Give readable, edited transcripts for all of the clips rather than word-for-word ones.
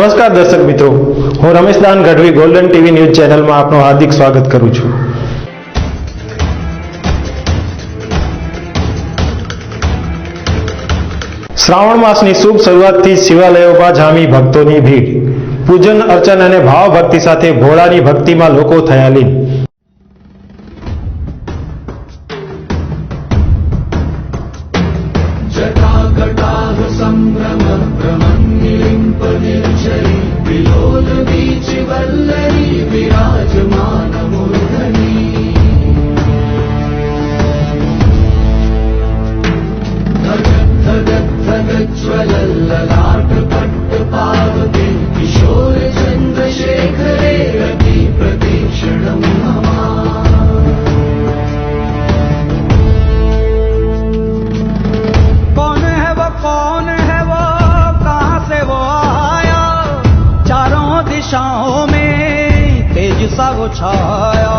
નમસ્કાર દર્શક મિત્રો, હું રમેશ દાન ગઢવી ગોલ્ડન ટીવી ન્યૂઝ ચેનલમાં આપનું હાર્દિક સ્વાગત કરું છું. શ્રાવણ માસની શુભ શરૂઆતથી શિવાલયોમાં જામી ભક્તોની ભીડ. પૂજન અર્ચન અને ભાવ ભક્તિ સાથે ભોળાની ભક્તિમાં લોકો થયા લીન. सा वो छाया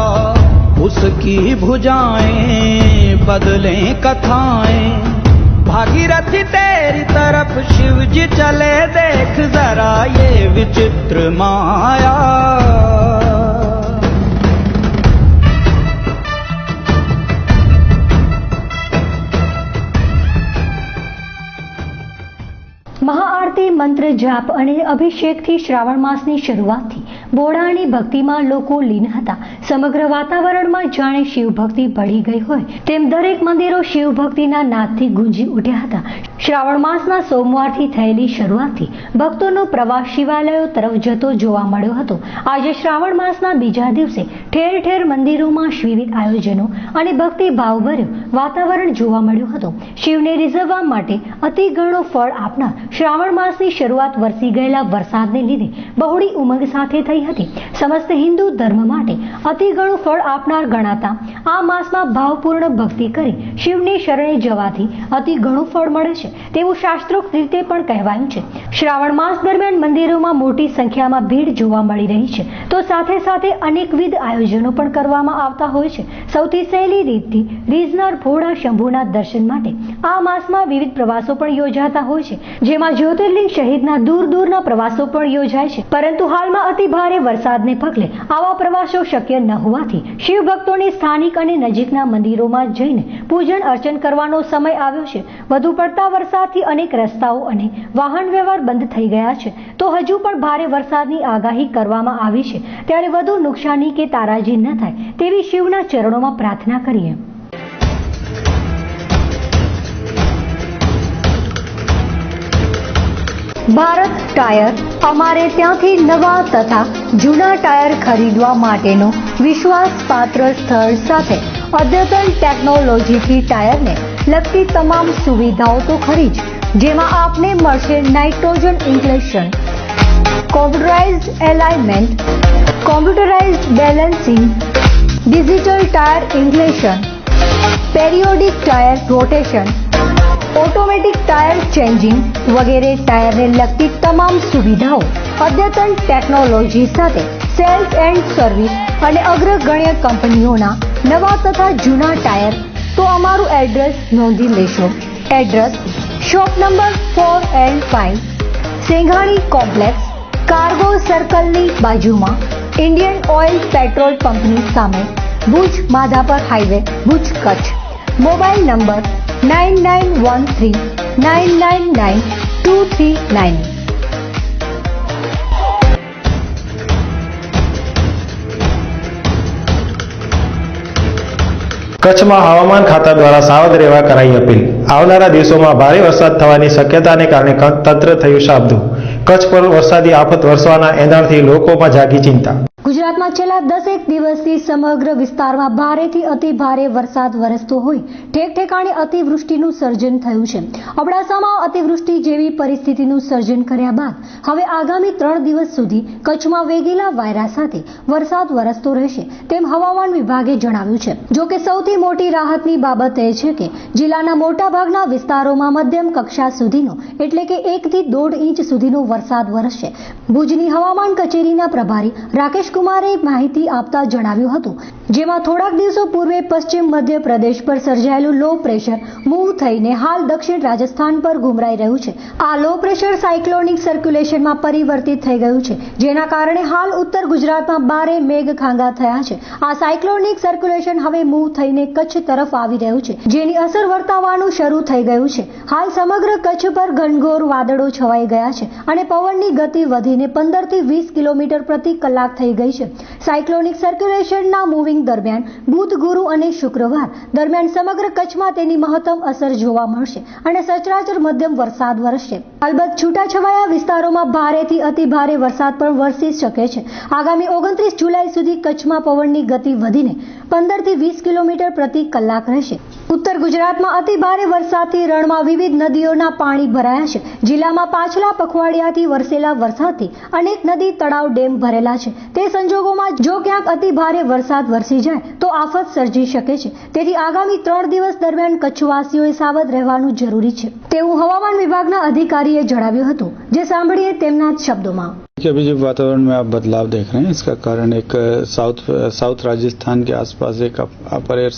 उसकी भुजाएं बदलें कथाएं भागीरथी तेरी तरफ शिव जी चले देख जरा ये विचित्र माया. મહાઆરતી, મંત્ર જાપ અને અભિષેકથી શ્રાવણ માસની શરૂઆતથી ભોળાની ભક્તિમાં લોકો લીન હતા. સમગ્ર વાતાવરણમાં જાણે શિવ ભક્તિ ભળી ગઈ હોય તેમ દરેક મંદિરો શિવ ભક્તિના નાદથી ગુંજી ઉઠ્યા હતા. શ્રાવણ માસના સોમવારથી થયેલી શરૂઆતથી ભક્તોનો પ્રવાહ શિવાલયો તરફ જતો જોવા મળ્યો હતો. આજે શ્રાવણ માસના બીજા દિવસે ઠેર ઠેર મંદિરોમાં વિવિધ આયોજનો અને ભક્તિ ભાવભર્યું વાતાવરણ જોવા મળ્યું હતું. શિવને રીઝવવા માટે અતિ ઘણો ફળ આપનાર શ્રાવણ માસની શરૂઆત વરસી ગયેલા વરસાદને લીધે બહોળી ઉમંગ સાથે થઈ હતી. સમસ્ત હિન્દુ ધર્મ માટે અતિ ઘણું ફળ આપનાર ગણાતા આ માસમાં ભાવપૂર્ણ ભક્તિ કરી શિવની શરણે જવાથી અતિ ઘણું ફળ મળે છે તેવું શાસ્ત્રોક્ત રીતે પણ કહેવાયું છે. શ્રાવણ માસ દરમિયાન મંદિરોમાં મોટી સંખ્યામાં ભીડ જોવા મળી રહી છે, તો સાથે સાથે અનેકવિધ આયોજનો પણ કરવામાં આવતા હોય છે. સૌથી સહેલી રીતથી રીઝનાર ભોળા શંભુના દર્શન માટે આ માસમાં વિવિધ પ્રવાસો પણ યોજાતા હોય છે, જેમાં જ્યોતિર્લિંગ સહિતના દૂર દૂરના પ્રવાસો પણ યોજાય છે. પરંતુ હાલમાં અતિ ભારે વરસાદને પગલે આવા પ્રવાસો શક્ય ન હોવાથી શિવ ભક્તોને સ્થાનિક અને નજીકના મંદિરોમાં જઈને પૂજન અર્ચન કરવાનો સમય આવ્યો છે. વધુ પડતા વરસાદથી અનેક રસ્તાઓ અને વાહન વ્યવહાર બંધ થઈ ગયા છે, તો હજુ પણ ભારે વરસાદની આગાહી કરવામાં આવી છે. ત્યારે વધુ નુકસાની કે તારાજી ન થાય તેવી શિવના ચરણોમાં પ્રાર્થના કરીએ. ભારત ટાયર અમારે ત્યાંથી નવા તથા જૂના ટાયર ખરીદવા માટેનો વિશ્વાસપાત્ર સ્થળ સાથે અદ્યતન ટેકનોલોજીથી ટાયરને લગતી તમામ સુવિધાઓ તો ખરી જ, જેમાં આપને મળશે nitrogen inflation, computerised alignment, computerised balancing, digital tyre inflation, periodic tyre rotation, automatic tyre changing વગેરે ટાયરને લગતી તમામ સુવિધાઓ અદ્યતન ટેકનોલોજી સાથે સેલ્સ એન્ડ સર્વિસ અને અગ્રગણ્ય કંપનીઓના નવા તથા જૂના ટાયર. તો અમારું એડ્રેસ નોંધી લેશો. Address shop number 4 and 5, Senghani complex, cargo સર્કલની બાજુમાં, ઇન્ડિયન ઓઇલ પેટ્રોલ પંપની સામે, Bhuj Madhapar highway, Bhuj, Kutch. Mobile number 9913999239. કચ્છમાં હવામાન ખાતા દ્વારા સાવધ રહેવા કરાઈ અપીલ. આવનારા દિવસોમાં ભારે વરસાદ થવાની શક્યતાને કારણે તંત્ર થયું સાબદું. કચ્છ પર વરસાદી આફત વરસવાના એંધાણથી લોકોમાં જાગી ચિંતા. ગુજરાતમાં છેલ્લા 10 દિવસથી સમગ્ર વિસ્તારમાં ભારેથી અતિ ભારે વરસાદ વરસતો હોય ઠેક ઠેકાણે અતિવૃષ્ટિનું સર્જન થયું છે. અબડાસામાં અતિવૃષ્ટિ જેવી પરિસ્થિતિનું સર્જન કર્યા બાદ હવે આગામી 3 દિવસ સુધી કચ્છમાં વેગીલા વાયરા સાથે વરસાદ વરસતો રહેશે તેમ હવામાન વિભાગે જણાવ્યું છે. જો કે સૌથી મોટી રાહતની બાબત એ છે કે જિલ્લાના મોટાભાગના વિસ્તારોમાં મધ્યમ કક્ષા સુધીનો એટલે કે 1 થી 1.5 ઇંચ સુધીનો વરસાદ વરસશે. ભુજની હવામાન કચેરીના પ્રભારી રાકેશ કુમારે પ્રમાણે માહિતી આપતા જણાવ્યું હતું, જેમાં થોડાક દિવસો પૂર્વે પશ્ચિમ મધ્ય પ્રદેશ પર સર્જાયેલું લો પ્રેશર મૂવ થઈને હાલ દક્ષિણ રાજસ્થાન પર ઘૂમરાઈ રહ્યું છે. આ લો પ્રેશર સાયક્લોનિક સર્ક્યુલેશનમાં પરિવર્તિત થઈ ગયું છે, જેના કારણે હાલ ઉત્તર ગુજરાતમાં ભારે મેઘખાંગા થયા છે. આ સાયક્લોનિક સર્ક્યુલેશન હવે મૂવ થઈને કચ્છ તરફ આવી રહ્યું છે, જેની અસર વર્તાવાનું શરૂ થઈ ગયું છે. હાલ સમગ્ર કચ્છ પર ઘનઘોર વાદળો છવાઈ ગયા છે અને પવનની ગતિ વધીને 15 થી 20 કિલોમીટર પ્રતિ કલાક થઈ ગઈ છે. સાયક્લોનિક સર્ક્યુલેશનના મૂવિંગ દરમિયાન બુધ, ગુરુ અને શુક્રવાર દરમિયાન સમગ્ર કચ્છમાં તેની મહત્તમ અસર જોવા મળશે અને સચરાચર મધ્યમ વરસાદ વરસશે. અલબત્ત છૂટાછવાયા વિસ્તારોમાં ભારેથી અતિ ભારે વરસાદ પણ વરસી શકે છે. આગામી 29 જુલાઈ સુધી કચ્છમાં પવનની ગતિ વધીને 15 થી 20 કિલોમીટર પ્રતિ કલાક રહેશે. ઉત્તર ગુજરાતમાં અતિ ભારે વરસાદથી રણમાં વિવિધ નદીઓના પાણી ભરાયા છે. જિલ્લામાં પાછલા પખવાડિયાથી વરસેલા વરસાદથી અનેક નદી, તળાવ, ડેમ ભરેલા છે. તે સંજોગોમાં જો ક્યાંક અતિ ભારે વરસાદ વરસી જાય તો આફત સર્જી શકે છે. તેથી આગામી 3 દિવસ દરમિયાન કચ્છવાસીઓએ સાવધ રહેવાનું જરૂરી છે તેવું હવામાન વિભાગના અધિકારીએ જણાવ્યું હતું, જે સાંભળીએ તેમના જ શબ્દોમાં. कि अभी जो वातावरण में आप बदलाव देख रहे हैं, इसका कारण एक साउथ राजस्थान के आसपास एक अपर एयर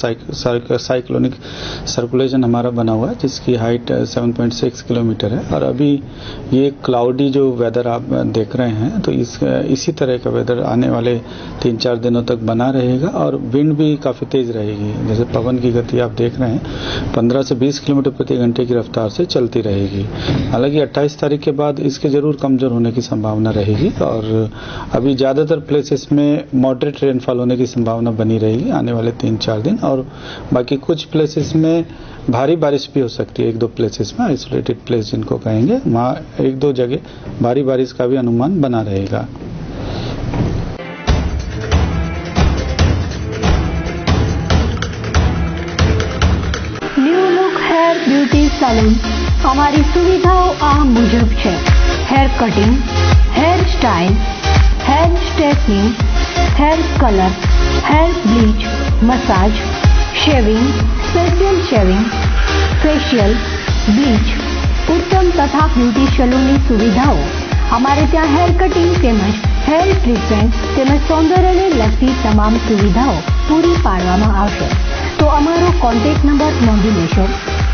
साइक्लोनिक सर्कुलेशन हमारा बना हुआ है, जिसकी हाइट 7.6 किलोमीटर है. और अभी ये क्लाउडी जो वेदर आप देख रहे हैं, तो इसी तरह का वेदर आने वाले 3-4 दिनों तक बना रहेगा. और विंड भी काफ़ी तेज रहेगी. जैसे पवन की गति आप देख रहे हैं 15 से 20 किलोमीटर प्रति घंटे की रफ्तार से चलती रहेगी. हालांकि 28 तारीख के बाद इसके जरूर कमजोर होने की संभावना रहेगी. और अभी ज़्यादातर प्लेसेस में मॉडरेट रेनफॉल होने की संभावना बनी रहेगी आने वाले 3-4 दिन. और बाकी कुछ प्लेसेस में भारी बारिश भी हो सकती है. 1-2 प्लेसेस में आइसोलेटेड प्लेस जिनको कहेंगे, वहाँ 1-2 जगह भारी बारिश का भी अनुमान बना रहेगा. New look hair beauty salon. અમારી સુવિધાઓ આ મુજબ છે: hair cutting, hair style, hair straightening, hair colour, hair bleach, massage, shaving, special shaving, facial, bleach, ઉત્તમ તથા બ્યુટી સલૂનની સુવિધાઓ. અમારે ત્યાં હેર કટિંગ તેમજ હેર ટ્રીટમેન્ટ તેમજ સૌંદર્યને લગતી તમામ સુવિધાઓ પૂરી પાડવામાં આવશે. તો અમારો કોન્ટેક્ટ નંબર નોંધી લેશો: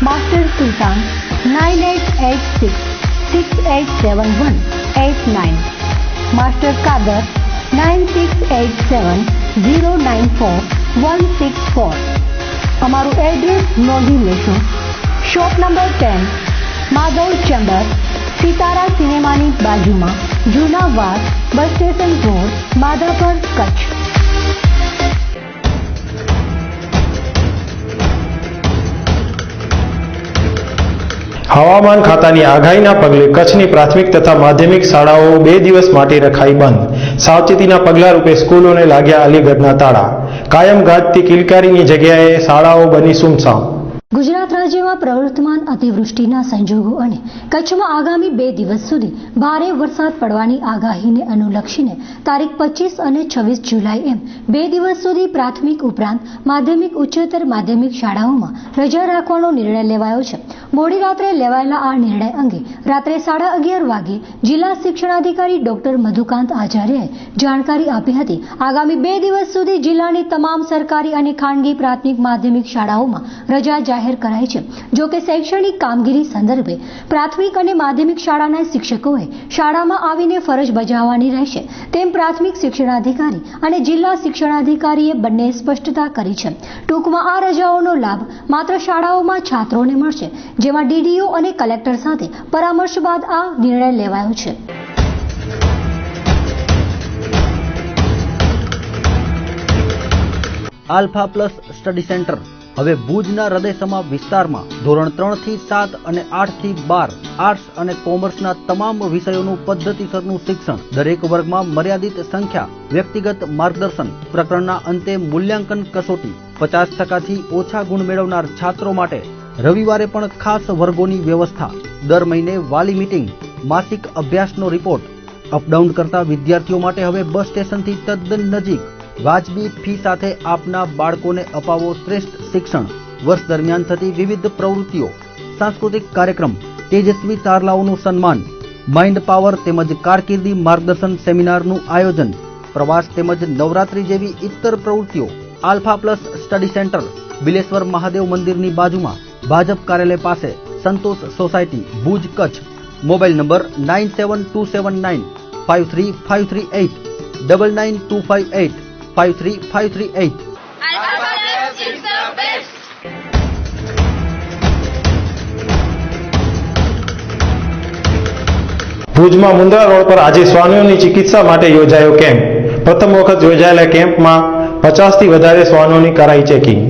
માસ્ટર સુલતાન 9886687189, માસ્ટર કાદર 9687094164. અમારું એડ્રેસ નોંધી લેશો: shop number 10, Madhav chamber, Sitara સિનેમાની બાજુમાં, જૂના વાસ, bus station road, Madhapar, Kutch. હવામાન ખાતાની આગાહીના પગલે કચ્છની પ્રાથમિક તથા માધ્યમિક શાળાઓ 2 દિવસ માટે રખાઈ બંધ. સાવચેતીના પગલા રૂપે સ્કૂલોને લાગ્યા અલીગઢના તાળા. કાયમ ગાજતી કિલકારીની જગ્યાએ શાળાઓ બની સુમસામ. ગુજરાત રાજ્યમાં પ્રવર્તમાન અતિવૃષ્ટિના સંજોગો અને કચ્છમાં આગામી 2 દિવસ સુધી ભારે વરસાદ પડવાની આગાહીને અનુલક્ષીને તારીખ 25 અને 26 જુલાઈ એમ 2 દિવસ સુધી પ્રાથમિક ઉપરાંત માધ્યમિક, ઉચ્ચતર માધ્યમિક શાળાઓમાં રજા રાખવાનો નિર્ણય લેવાયો છે. મોડી રાત્રે લેવાયેલા આ નિર્ણય અંગે રાત્રે 11:30 વાગે જિલ્લા શિક્ષણાધિકારી ડોક્ટર મધુકાંત આચાર્યએ જાણકારી આપી હતી. આગામી 2 દિવસ સુધી જિલ્લાની તમામ સરકારી અને ખાનગી પ્રાથમિક માધ્યમિક શાળાઓમાં રજા જાહેર કરાઈ છે. જો કે શૈક્ષણિક કામગીરી સંદર્ભે પ્રાથમિક અને માધ્યમિક શાળાના શિક્ષકોએ શાળામાં આવીને ફરજ બજાવવાની રહેશે તેમ પ્રાથમિક શિક્ષણાધિકારી અને જિલ્લા શિક્ષણાધિકારીએ બંને સ્પષ્ટતા કરી છે. ટૂંકમાં આ રજાઓનો લાભ માત્ર શાળાઓમાં છાત્રોને મળશે, જેમાં ડીડીઓ અને કલેક્ટર સાથે પરામર્શ બાદ આ નિર્ણય લેવાયો છે. આલ્ફા પ્લસ સ્ટડી સેન્ટર હવે ભુજના હૃદયસમા વિસ્તારમાં ધોરણ 3 થી 7 અને 8 થી 12 આર્ટ્સ અને કોમર્સના તમામ વિષયોનું પદ્ધતિસરનું શિક્ષણ, દરેક વર્ગમાં મર્યાદિત સંખ્યા, વ્યક્તિગત માર્ગદર્શન, પ્રકરણના અંતે મૂલ્યાંકન કસોટી, 50% થી ઓછા ગુણ મેળવનાર છાત્રો માટે રવિવારે પણ ખાસ વર્ગોની વ્યવસ્થા, દર મહિને વાલી મીટિંગ, માસિક અભ્યાસનો રિપોર્ટ, અપડાઉન કરતા વિદ્યાર્થીઓ માટે હવે બસ સ્ટેશનથી તદ્દન નજીક, વાજબી ફી સાથે આપના બાળકોને અપાવો શ્રેષ્ઠ શિક્ષણ. વર્ષ દરમિયાન થતી વિવિધ પ્રવૃત્તિઓ, સાંસ્કૃતિક કાર્યક્રમ, તેજસ્વી તારલાઓનું સન્માન, માઇન્ડ પાવર તેમજ કારકિર્દી માર્ગદર્શન સેમિનારનું આયોજન, પ્રવાસ તેમજ નવરાત્રી જેવી ઇતર પ્રવૃત્તિઓ alpha plus study centre Bileshwar Mahadev મંદિરની બાજુમાં ભાજપ કાર્યાલય પાસે Santosh society Bhuj Kutch mobile number 9727953538 9925853538 ભુજમાં મુન્દ્રા રોડ પર આજે શ્વાનોની ચિકિત્સા માટે યોજાયો કેમ્પ. પ્રથમ વખત યોજાયેલા કેમ્પમાં 50 થી વધારે શ્વાનોની કરાઈ ચેકિંગ.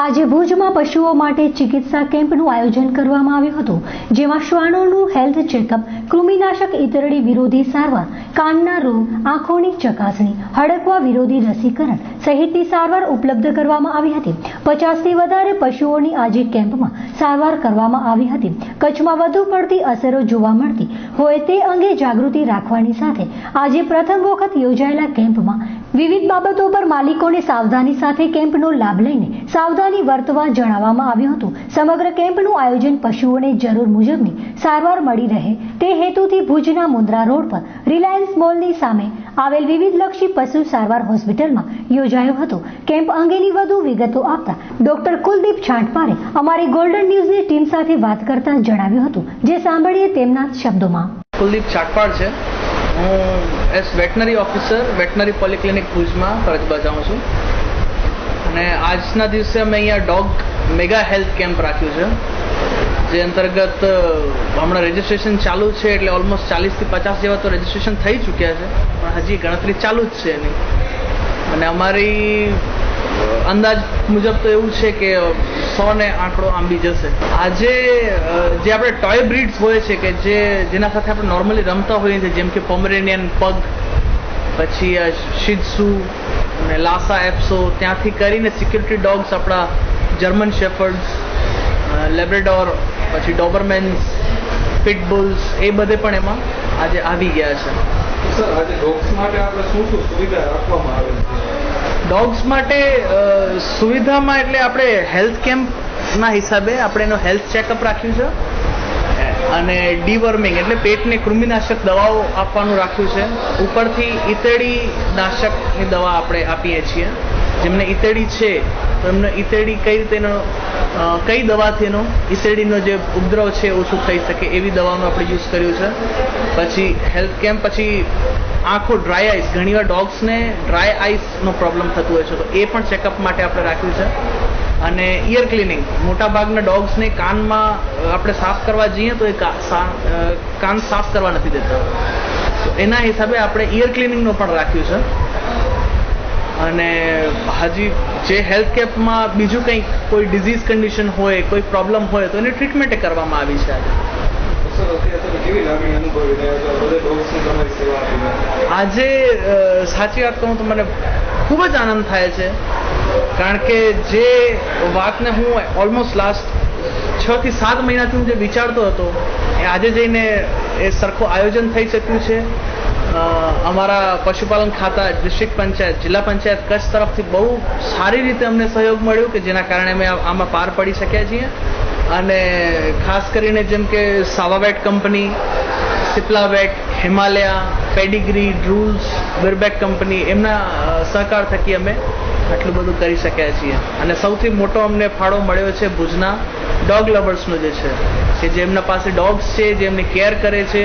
આજે ભુજમાં પશુઓ માટે ચિકિત્સા કેમ્પનું આયોજન કરવામાં આવ્યું હતું, જેમાં શ્વાનોનું હેલ્થ ચેકઅપ, કૃમિનાશક ઇતરડી વિરોધી સારવાર, કાનના રોગ, આંખોની ચકાસણી, હડકવા વિરોધી રસીકરણ સહિતની સારવાર ઉપલબ્ધ કરવામાં આવી હતી. 50 થી વધારે પશુઓની આજે કેમ્પમાં સારવાર કરવામાં આવી હતી. કચ્છમાં વધુ પડતી અસરો જોવા મળતી હોય તે અંગે જાગૃતિ રાખવાની સાથે આજે પ્રથમ વખત યોજાયેલા કેમ્પમાં વિવિધ બાબતો પર માલિકોને સાવધાની સાથે કેમ્પનો લાભ લઈને સાવધાની વર્તવા જણાવવામાં આવ્યું હતું. સમગ્ર કેમ્પનું આયોજન પશુઓને જરૂર મુજબની સારવાર મળી રહે તે હેતુથી ભુજના મુન્દ્રા રોડ પર રિલાયન્સ મોલની સામે આવેલ વિવિધલક્ષી પશુ સારવાર હોસ્પિટલમાં યોજાયો હતો. કેમ્પ અંગેની વધુ વિગતો આપતા ડોક્ટર કુલદીપ છાંટપારે અમારી ગોલ્ડન ન્યૂઝની ટીમ સાથે વાત કરતા જણાવ્યું હતું, જે સાંભળીએ તેમના શબ્દોમાં. કુલદીપ છાટપાર છે. હું એસ વેટનરી ઓફિસર વેટનરી પોલિક્લિનિક ભુજમાં ફરજ બજાવું છું અને આજના દિવસે અમે અહીંયા ડોગ મેગા હેલ્થ કેમ્પ રાખ્યું છે, જે અંતર્ગત હમણાં રજિસ્ટ્રેશન ચાલુ છે. એટલે ઓલમોસ્ટ 40 થી 50 જેવા તો રજિસ્ટ્રેશન થઈ ચૂક્યા છે, પણ હજી ગણતરી ચાલુ જ છે એની. અને અમારી અંદાજ મુજબ તો એવું છે કે 100 ને આંકડો આંબી જશે. આજે જે આપણે ટોય બ્રીડ્સ હોય છે કે જેના સાથે આપણે નોર્મલી રમતા હોઈએ છીએ, જેમ કે પોમેરેનિયન પગ, પછી શિત્ઝુ અને લાસા એપ્સો, ત્યાંથી કરીને સિક્યુરિટી ડોગ્સ આપણા જર્મન શેફર્ડ્સ, લેબ્રેડોર, પછી ડોબરમેન્સ, પિટબુલ્સ, એ બધે પણ એમાં આજે આવી ગયા છે. સર, આજે ડોગ્સ માટે આપણે શું સુવિધા રાખવામાં આવે છે? ડોગ્સ માટે સુવિધામાં એટલે આપણે હેલ્થ કેમ્પના હિસાબે આપણે એનો હેલ્થ ચેકઅપ રાખ્યું છે અને ડીવર્મિંગ એટલે પેટને કૃમિનાશક દવાઓ આપવાનું રાખ્યું છે. ઉપરથી ઈતેડી નાશકની દવા આપણે આપીએ છીએ. જેમને ઈતેડી છે તો એમને ઈતેડી કઈ રીતે કઈ દવાથી એનો ઈતેડીનો જે ઉપદ્રવ છે ઓછું થઈ શકે એવી દવાનું આપણે યુઝ કર્યું છે. પછી હેલ્થ કેમ્પ, પછી આંખો ડ્રાય આઈસ, ઘણીવાર ડોગ્સને ડ્રાય આઈસનો પ્રોબ્લેમ થતું હોય છે, તો એ પણ ચેકઅપ માટે આપણે રાખ્યું છે. અને ઇયર ક્લિનિંગ, મોટાભાગના ડોગ્સને કાનમાં આપણે સાફ કરવા જઈએ તો એ કાન સાફ કરવા નથી દેતા, તો એના હિસાબે આપણે ઇયર ક્લિનિંગનું પણ રાખ્યું છે. અને હજી જે હેલ્થ કેમ્પમાં બીજું કંઈ કોઈ ડિઝીઝ કન્ડિશન હોય, કોઈ પ્રોબ્લેમ હોય તો એની ટ્રીટમેન્ટ કરવામાં આવી છે. આજે સાચી વાત કહું તો મને ખૂબ જ આનંદ થાય છે, કારણ કે જે વાતને હું ઓલમોસ્ટ લાસ્ટ 6 થી 7 મહિનાથી હું જે વિચારતો હતો એ આજે જઈને એ સરખું આયોજન થઈ શક્યું છે. અમારા પશુપાલન ખાતા, ડિસ્ટ્રિક્ટ પંચાયત, જિલ્લા પંચાયત કચ્છ તરફથી બહુ સારી રીતે અમને સહયોગ મળ્યો કે જેના કારણે અમે આમાં પાર પડી શક્યા છીએ. અને ખાસ કરીને જેમ કે સાવાવેટ કંપની, સિપ્લાવેટ, હિમાલયા, પેડિગ્રી, ડ્રુલ્સ, વિરબેક કંપની, એમના સહકાર થકી અમે આટલું બધું કરી શક્યા છીએ. અને સૌથી મોટો અમને ફાળો મળ્યો છે ભુજના ડોગ લવર્સનો જે છે, કે જેમના પાસે ડોગ્સ છે, જે એમની કેર કરે છે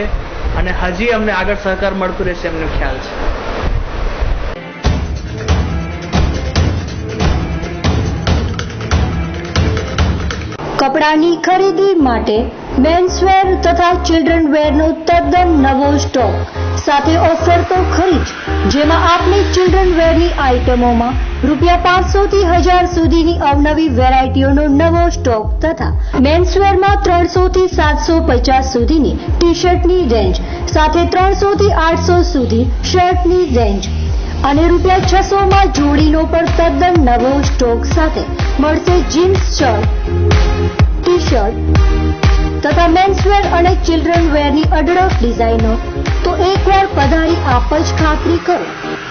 અને હજી અમને આગળ સહકાર મળતું રહેશે એમનો ખ્યાલ છે. કપડાની ખરીદી માટે મેન્સવેર તથા ચિલ્ડ્રન વેરનો તદ્દન નવો સ્ટોક સાથે ઓફર તો ખરી જ, જેમાં આપને ચિલ્ડ્રન વેરની આઇટમોમાં ₹500 થી 1000 સુધીની અવનવી વેરાયટીઓનો નવો સ્ટોક તથા મેન્સવેરમાં 300 થી 750 સુધીની ટી શર્ટની રેન્જ સાથે 300 થી 800 સુધી શર્ટની રેન્જ અને ₹600 માં જોડીનો પણ તદ્દન નવો સ્ટોક સાથે મળશે જીન્સ શર્ટ, ટી શર્ટ તથા મેન્સવેર અને ચિલ્ડ્રન વેરની અઢળક ડિઝાઇનો. તો એકવાર પધારી આપ જ ખાતરી કરો.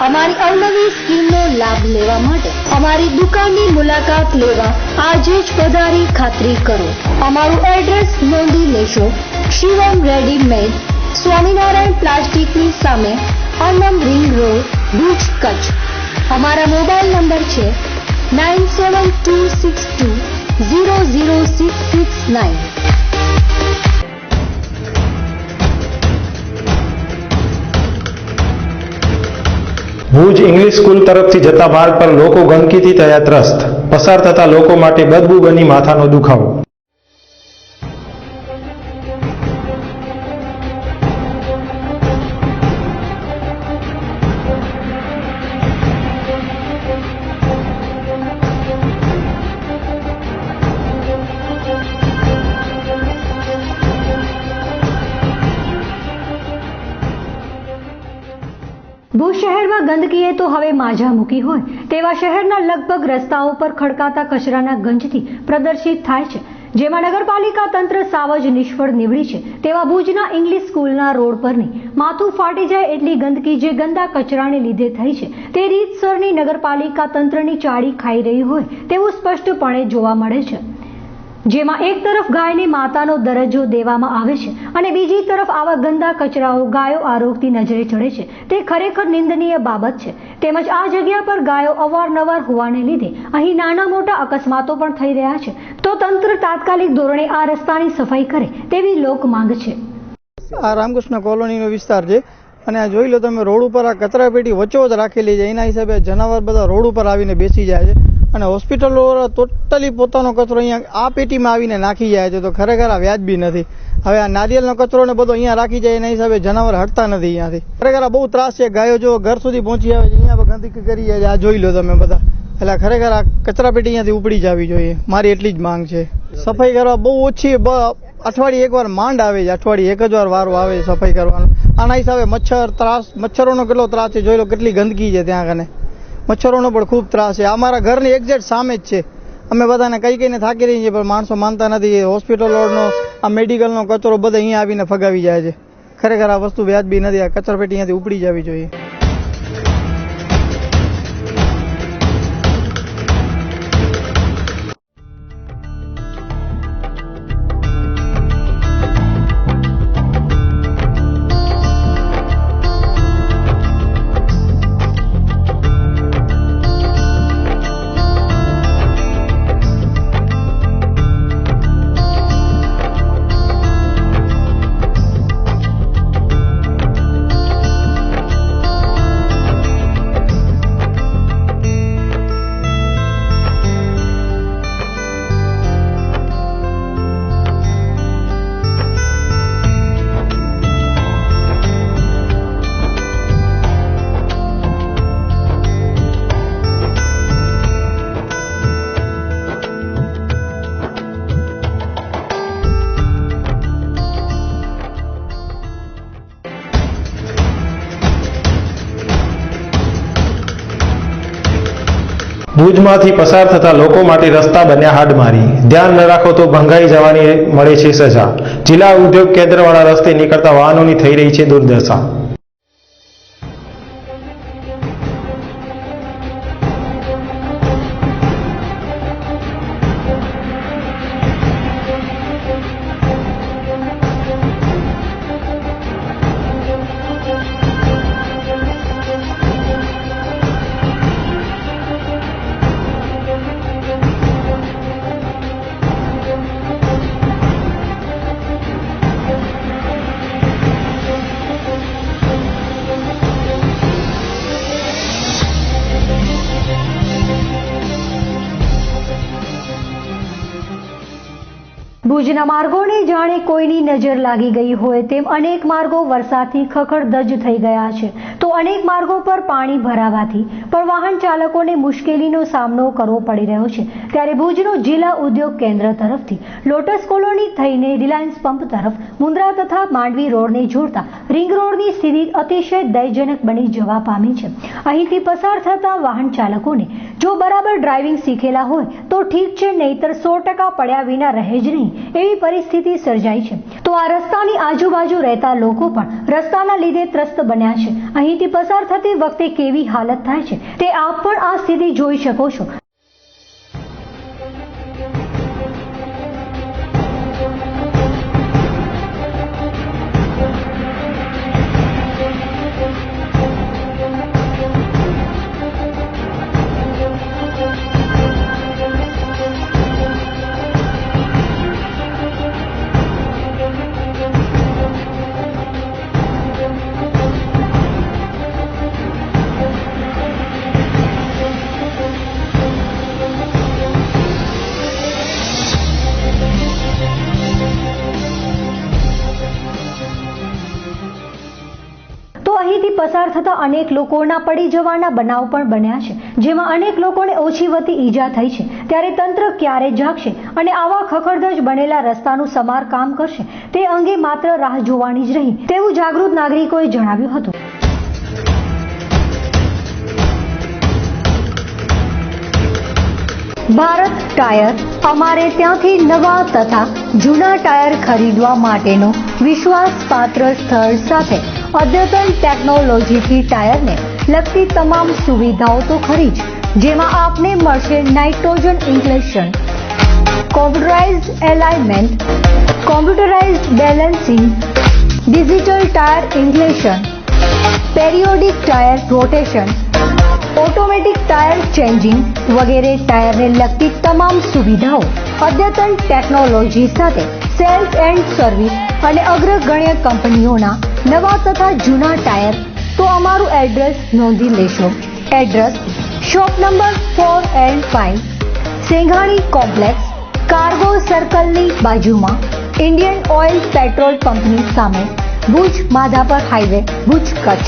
અમારી અવનવી સ્કીમનો લાભ લેવા માટે અમારી દુકાનની મુલાકાત લેવા આજે જ પધારી ખાતરી કરો. અમારું એડ્રેસ નોંધી લેશો. શિવમ રેડીમેડ, સ્વામિનારાયણ પ્લાસ્ટિકની સામે, અનમ રિંગ રોડ, ભુજ કચ્છ। અમારા મોબાઈલ નંબર છે 9726200669। ભુજ ઇંગ્લિશ સ્કૂલ તરફથી જતા માર્ગ પર લોકો ગંદકીથી થયા ત્રસ્ત, પસાર થતા લોકો માટે બદબુ બની માથાનો દુખાવો। ભુજ શહેરમાં ગંદકીએ તો હવે માજા મૂકી હોય તેવા શહેરના લગભગ રસ્તાઓ પર ખડકાતા કચરાના ગંજથી પ્રદર્શિત થાય છે, જેમાં નગરપાલિકા તંત્ર સાવ જ નિષ્ફળ નીવડી છે। તેવા ભુજના ઇંગ્લિશ સ્કૂલના રોડ પરની માથું ફાટી જાય એટલી ગંદકી જે ગંદા કચરાને લીધે થઈ છે તે રીતસરની નગરપાલિકા તંત્રની ચાડી ખાઈ રહી હોય તેવું સ્પષ્ટપણે જોવા મળે છે, જેમાં એક તરફ ગાયને માતાનો દરજ્જો દેવામાં આવે છે અને બીજી તરફ આવા ગંદા કચરાઓ ગાયો આરોગતી નજરે ચડે છે તે ખરેખર નિંદનીય બાબત છે। તેમજ આ જગ્યા પર ગાયો અવારનવાર હોવાને લીધે અહીં નાના મોટા અકસ્માતો પણ થઈ રહ્યા છે, તો તંત્ર તાત્કાલિક ધોરણે આ રસ્તાની સફાઈ કરે તેવી લોક માંગ છે। આ રામકૃષ્ણ કોલોનીનો વિસ્તાર છે અને આ જોઈ લો તમે, રોડ ઉપર આ કચરાપેટી વચ્ચોવચ રાખેલી છે, એના હિસાબે જનાવર બધા રોડ ઉપર આવીને બેસી જાય છે અને હોસ્પિટલો ટોટલી પોતાનો કચરો અહીંયા આ પેટીમાં આવીને નાખી જાય છે, તો ખરેખર આ વ્યાજબી નથી। હવે આ નારિયેળનો કચરો ને બધો અહીંયા રાખી જાય એના હિસાબે જનાવર હટતા નથી અહીંયાથી, ખરેખર આ બહુ ત્રાસ છે। ગાયો જો ઘર સુધી પહોંચી આવે છે, અહીંયા પણ ગંદકી કરી જાય છે, આ જોઈ લો તમે બધા, એટલે ખરેખર આ કચરાપેટી અહીંયાથી ઉપડી જવી જોઈએ, મારી એટલી જ માંગ છે। સફાઈ કરવા બહુ ઓછી, અઠવાડિયે એકવાર માંડ આવે છે, અઠવાડિયે એક જ વાર વારો આવે છે સફાઈ કરવાનો। આના હિસાબે મચ્છરોનો કેટલો ત્રાસ છે, જોઈ લો કેટલી ગંદકી છે ત્યાં કને, મચ્છરોનો પણ ખૂબ ત્રાસ છે। અમારા ઘરની એક્ઝેક્ટ સામે જ છે, અમે બધાને કહીને થાકી રહી છીએ પણ માણસો માનતા નથી। હોસ્પિટલોનો આ મેડિકલનો કચરો બધા અહીંયા આવીને ફગાવી જાય છે, ખરેખર આ વસ્તુ વ્યાજબી નથી, આ કચરાપેટી અહીંયાથી ઉપડી જવી જોઈએ। ભુજમાંથી પસાર થતા લોકો માટે રસ્તા બન્યા હાડમારી, ધ્યાન ન રાખો તો ભંગાઈ જવાની મળે છે સજા। જિલ્લા ઉદ્યોગ કેન્દ્રવાળા રસ્તે નીકળતા વાહનોની થઈ રહી છે દુર્દશા। ભુજના માર્ગોને જાણે કોઈની નજર લાગી ગઈ હોય તેમ અનેક માર્ગો વરસાદથી ખખડધજ થઈ ગયા છે, તો અનેક માર્ગો પર પાણી ભરાવાથી પણ વાહન ચાલકોને મુશ્કેલીનો સામનો કરવો પડી રહ્યો છે। ત્યારે ભુજનો જિલ્લા ઉદ્યોગ કેન્દ્ર તરફથી લોટસ કોલોની થઈને રિલાયન્સ પંપ તરફ મુન્દ્રા તથા માંડવી રોડને જોડતા રિંગ રોડની સ્થિતિ અતિશય દયજનક બની જવા પામી છે। અહીંથી પસાર થતા વાહન ચાલકોને જો બરાબર ડ્રાઇવિંગ શીખેલા હોય તો ઠીક છે, નહીતર 100% પડ્યા વિના રહે જ નહીં એવી પરિસ્થિતિ સર્જાઈ છે। તો આ રસ્તાની આજુબાજુ રહેતા લોકો પણ રસ્તાના લીધે ત્રસ્ત બન્યા છે। અહીંથી પસાર થતી વખતે કેવી હાલત થાય છે તે આપ પણ આ સ્થિતિ જોઈ શકો છો। અહીંથી પસાર થતા અનેક લોકોના પડી જવાના બનાવ પણ બન્યા છે, જેમાં અનેક લોકોને ઓછી વત્તી ઈજા થઈ છે। ત્યારે તંત્ર ક્યારે જાગશે અને આવા ખખડધજ બનેલા રસ્તાનું સમારકામ કરશે તે અંગે માત્ર રાહ જોવાની જ રહી તેવું જાગૃત નાગરિકોએ જણાવ્યું હતું। ભારત ટાયર અમારે ત્યાંથી નવા તથા જૂના ટાયર ખરીદવા માટેનો વિશ્વાસપાત્ર સ્થળ સાથે અદ્યતન ટેકનોલોજીથી ટાયરને લગતી તમામ સુવિધાઓ તો ખરી જ, જેમાં આપને મળશે nitrogen inflation, computerised alignment, computerised balancing, digital tyre inflation, periodic tyre rotation, automatic tyre changing વગેરે ટાયરને લગતી તમામ સુવિધાઓ અદ્યતન ટેકનોલોજી સાથે સેલ્સ એન્ડ સર્વિસ અને અગ્રગણ્ય કંપનીઓના નવા તથા જૂના ટાયર તો અમારું એડ્રેસ નોંધી લેશો। Address shop number 4 and 5, Singhani complex, cargo સર્કલની બાજુમાં, ઇન્ડિયન ઓઇલ પેટ્રોલ પંપની સામે, Bhuj Madhapar highway, Bhuj Kutch.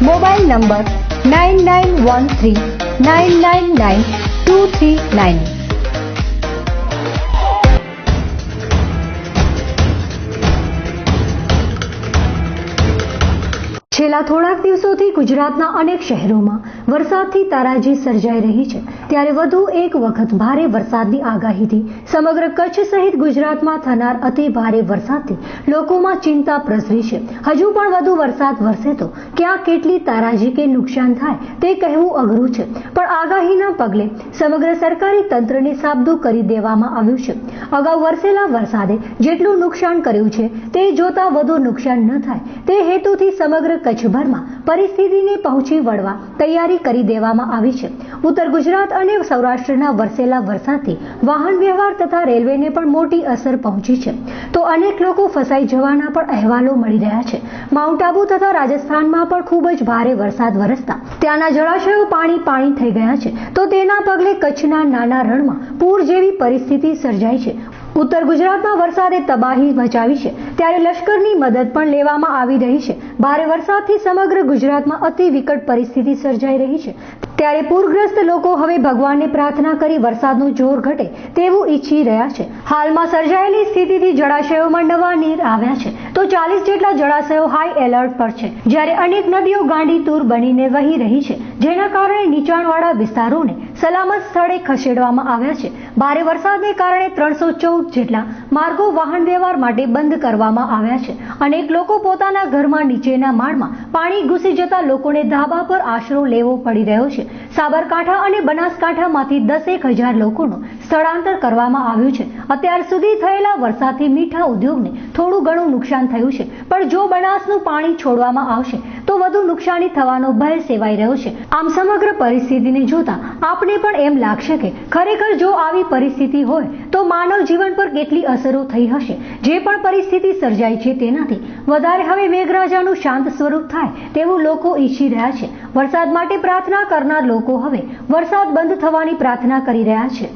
Mobile number 9913999239। છેલ્લા થોડાક દિવસોથી ગુજરાતના અનેક શહેરોમાં વરસાદથી તારાજી સર્જાઈ રહી છે, ત્યારે વધુ એક વખત ભારે વરસાદની આગાહીથી સમગ્ર કચ્છ સહિત ગુજરાતમાં થનાર અતિ ભારે વરસાદથી લોકોમાં ચિંતા પ્રસરી છે। હજુ પણ વધુ વરસાદ વરસે તો ક્યાં કેટલી તારાજી કે નુકસાન થાય તે કહેવું અઘરું છે, પણ આગાહીના પગલે સમગ્ર સરકારી તંત્રને સાબદું કરી દેવામાં આવ્યું છે। અગાઉ વરસેલા વરસાદે જેટલું નુકસાન કર્યું છે તે જોતા વધુ નુકસાન ન થાય તે હેતુથી સમગ્ર કચ્છભરમાં પરિસ્થિતિને પહોંચી વળવા તૈયારી કરી દેવામાં આવી છે। ઉત્તર ગુજરાત અને સૌરાષ્ટ્રના વરસેલા વરસાદથી વાહન વ્યવહાર તથા રેલવેને પણ મોટી અસર પહોંચી છે, તો અનેક લોકો ફસાઈ જવાના પણ અહેવાલો મળી રહ્યા છે। માઉન્ટ આબુ તથા રાજસ્થાનમાં પણ ખૂબ જ ભારે વરસાદ વરસતા ત્યાંના જળાશયો પાણી થઈ ગયા છે, તો તેના પગલે કચ્છના નાના રણમાં પૂર જેવી પરિસ્થિતિ સર્જાઈ છે। ઉત્તર ગુજરાતમાં વરસાદે તબાહી મચાવી છે, ત્યારે લશ્કરની મદદ પણ લેવામાં આવી રહી છે। ભારે વરસાદથી સમગ્ર ગુજરાતમાં અતિ વિકટ પરિસ્થિતિ સર્જાઈ રહી છે, ત્યારે પૂરગ્રસ્ત લોકો હવે ભગવાનને પ્રાર્થના કરી વરસાદનું જોર ઘટે તેવું ઈચ્છી રહ્યા છે। હાલમાં સર્જાયેલી સ્થિતિથી જળાશયોમાં નવા નીર આવ્યા છે, તો 40 જેટલા જળાશયો હાઈ એલર્ટ પર છે, જ્યારે અનેક નદીઓ ગાંડી તૂર બનીને વહી રહી છે, જેના કારણે નીચાણવાળા વિસ્તારોને સલામત સ્થળે ખસેડવામાં આવ્યા છે। ભારે વરસાદને કારણે 314 જેટલા માર્ગો વાહન વ્યવહાર માટે બંધ કરવામાં આવ્યા છે। અનેક લોકો પોતાના ઘરમાં નીચેના માળમાં પાણી ઘૂસી જતા લોકોને ધાબા પર આશરો લેવો પડી રહ્યો છે। સાબરકાંઠા અને બનાસકાંઠામાંથી 10,000 લોકોનું સ્થળાંતર કરવામાં આવ્યું છે। અત્યાર સુધી થયેલા વરસાદથી મીઠા ઉદ્યોગને થોડું ઘણું નુકસાન થયું છે, પણ જો બનાસનું પાણી છોડવામાં આવશે તો વધુ નુકસાની થવાનો ભય સેવાઈ રહ્યો છે। આમ સમગ્ર પરિસ્થિતિને જોતા આપને પણ એમ લાગશે કે ખરેખર જો આવી પરિસ્થિતિ હોય તો માનવ જીવન પર કેટલી અસરો થઈ હશે। જે પણ પરિસ્થિતિ સર્જાઈ છે તેનાથી વધારે હવે મેઘરાજાનું શાંત સ્વરૂપ થાય તેવું લોકો ઈચ્છી રહ્યા છે। વરસાદ માટે પ્રાર્થના કરનાર લોકો હવે વરસાદ બંધ થવાની પ્રાર્થના કરી રહ્યા છે।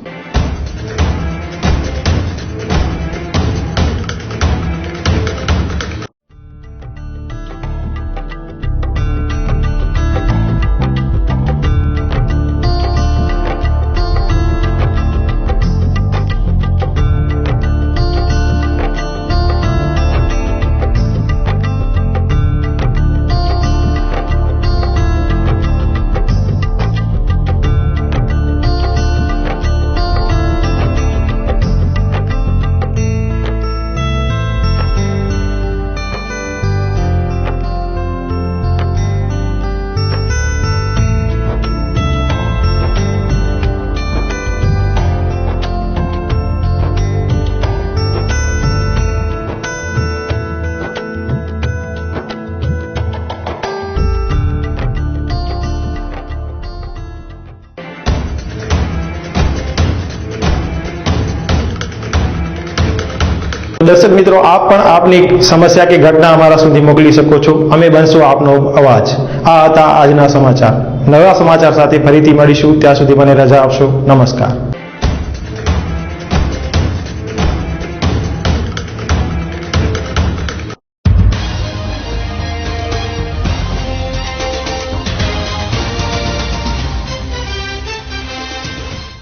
દર્શક મિત્રો, આપ પણ આપની સમસ્યા કે ઘટના અમારા સુધી મોકલી શકો છો। અમે બનશું આપનો અવાજ। આ હતા આજના સમાચાર। નવા સમાચાર સાથે ફરીથી મળીશું, ત્યાં સુધી મને રજા આપશો। નમસ્કાર।